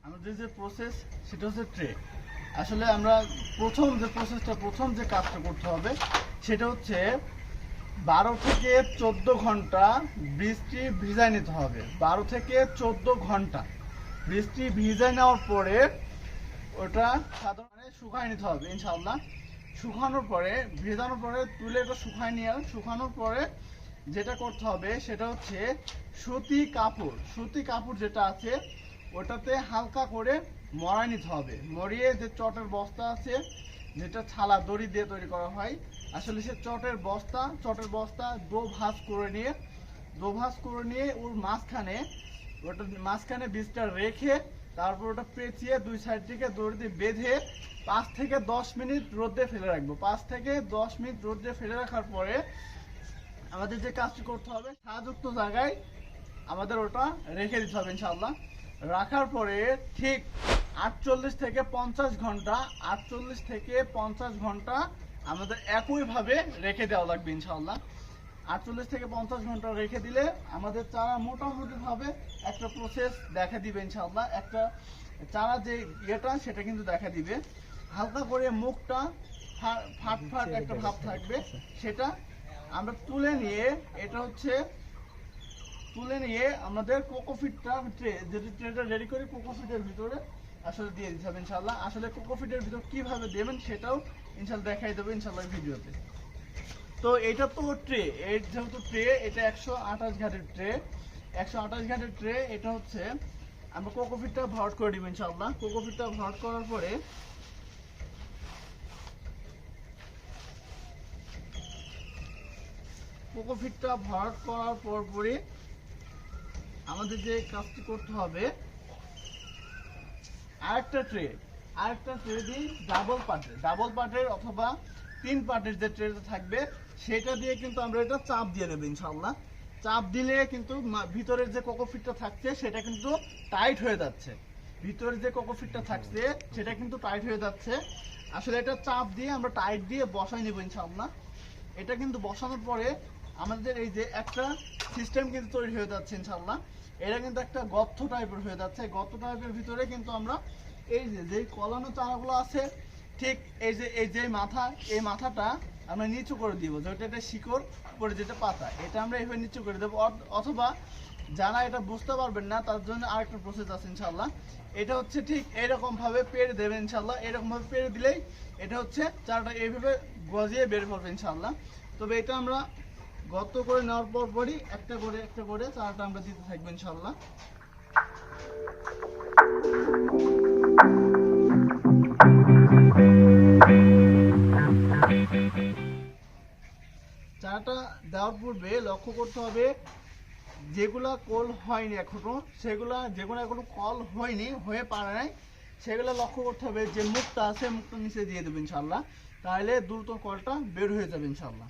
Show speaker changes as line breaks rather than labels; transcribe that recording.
আমাদের যে প্রসেস সেটা হচ্ছে ট্রে। আসলে আমরা প্রথম যে কাজটা করতে হবে সেটা হচ্ছে 12 থেকে 14 ঘন্টা বৃষ্টি ভিজায় নিতে হবে। 12 থেকে 14 ঘন্টা বৃষ্টি ভিজায় নেওয়ার পরে ওটা সাধারণত শুকায় নিতে হবে ইনশাআল্লাহ। শুকানোর পরে ভেজানোর পরে তুলে এটা শুকানোর পরে যেটা করতে হবে সেটা হচ্ছে সুতি কাপড় যেটা আছে ওটাতে হালকা করে মরাই নিতে হবে। মরিয়ে যে চটের বস্তা আছে যেটা ছালা দড়ি দিয়ে তৈরি করা হয়, আসলে সে চটের বস্তা দো ভাঁজ করে নিয়ে ওর মাঝখানে বীজটা রেখে তারপর ওটা পেঁচিয়ে দুই সাইড থেকে দড়ি দিয়ে বেঁধে 5 থেকে 10 মিনিট রোদে ফেলে রাখবো। 5 থেকে 10 মিনিট রোদে ফেলে রাখার পরে আমাদের যে কাজটি করতে হবে ছায়াযুক্ত জায়গায় আমাদের ওটা রেখে দিতে হবে ইনশাআল্লাহ। রাখার পরে ঠিক 48 থেকে 50 ঘন্টা আমাদের একইভাবে রেখে দেওয়া লাগবে ইনশাআল্লাহ। 48 থেকে 50 ঘন্টা রেখে দিলে আমাদের চারা মোটামুটি ভাবে একটা প্রসেস দেখা দিবে ইনশাআল্লাহ। একটা চারা যে ইয়েটা সেটা কিন্তু দেখা দিবে। হালকা করে মুখটা ফাট একটা ভাব থাকবে, সেটা আমরা তুলে নিয়ে আমাদের কোকোফিটটা ট্রেটা রেডি করে কোকোফিটের ভিতরে আসলে দিয়ে দিতে হবে ইনশাআল্লাহ। আসলে কোকোফিটের ভিতর কিভাবে দেবেন সেটাও ইনশাআল্লাহ দেখাই দেবো ইনশাআল্লাহ ভিডিওতে। তো এটা তো ট্রে, যেহেতু ট্রে এটা 128 ঘাটের ট্রে, এটা হচ্ছে আমরা কোকোফিটটা ভরাট করে দিব ইনশাআল্লাহ। কোকোফিটটা ভরাট করার পরে পরপরই আমাদের যে কাজটি করতে হবে আরেকটা ট্রে দিয়ে ডাবল পার্টের অথবা 3 পার্টের যে ট্রেটা থাকবে সেটা দিয়ে কিন্তু আমরা এটা চাপ দিয়ে নেব ইনশাআল্লাহ। চাপ দিলে কিন্তু ভিতরের যে কোকোফিটটা থাকছে সেটা কিন্তু টাইট হয়ে যাচ্ছে। আসলে এটা চাপ দিয়ে আমরা টাইট দিয়ে বসাই নেব ইনশাআল্লাহ। এটা কিন্তু বসানোর পরে আমাদের এই যে একটা সিস্টেম কিন্তু তৈরি হয়ে যাচ্ছে ইনশাআল্লাহ। এটা কিন্তু একটা গর্ত টাইপের হয়ে যাচ্ছে। গর্ত টাইপের ভিতরে কিন্তু আমরা এই যে কলানো চারাগুলো আছে ঠিক এই মাথাটা আমরা নিচু করে দিব, যেটা এটা শিকড় করে যেটা পাতা, এটা আমরা এইভাবে নিচু করে দেবো। অথবা যারা এটা বুঝতে পারবেন না তার জন্য আরেকটা প্রসেস আছে ইনশাআল্লাহ। এটা হচ্ছে ঠিক এরকম ভাবে পেরে দেবেন ইনশাআল্লাহ। এরকম ভাবে পেরে দিলেই এটা হচ্ছে চারাটা এইভাবে গজিয়ে বের করবে ইনশাআল্লাহ। তবে এটা আমরা গর্ত করে নেওয়ার পরই একটা করে চারাটা আমরা দিতে থাকবো ইনশাআল্লাহ। চারাটা দেওয়ার পূর্বে লক্ষ্য করতে হবে যেগুলা কল হয়নি এখনো, যেগুলো এখনো কল হয়ে পারে নাই সেগুলো লক্ষ্য করতে হবে। যে মুখটা আছে মুখটা নিচে দিয়ে দেবেন ইনশাআল্লাহ, তাহলে দ্রুত কলটা বের হয়ে যাবে ইনশাআল্লাহ।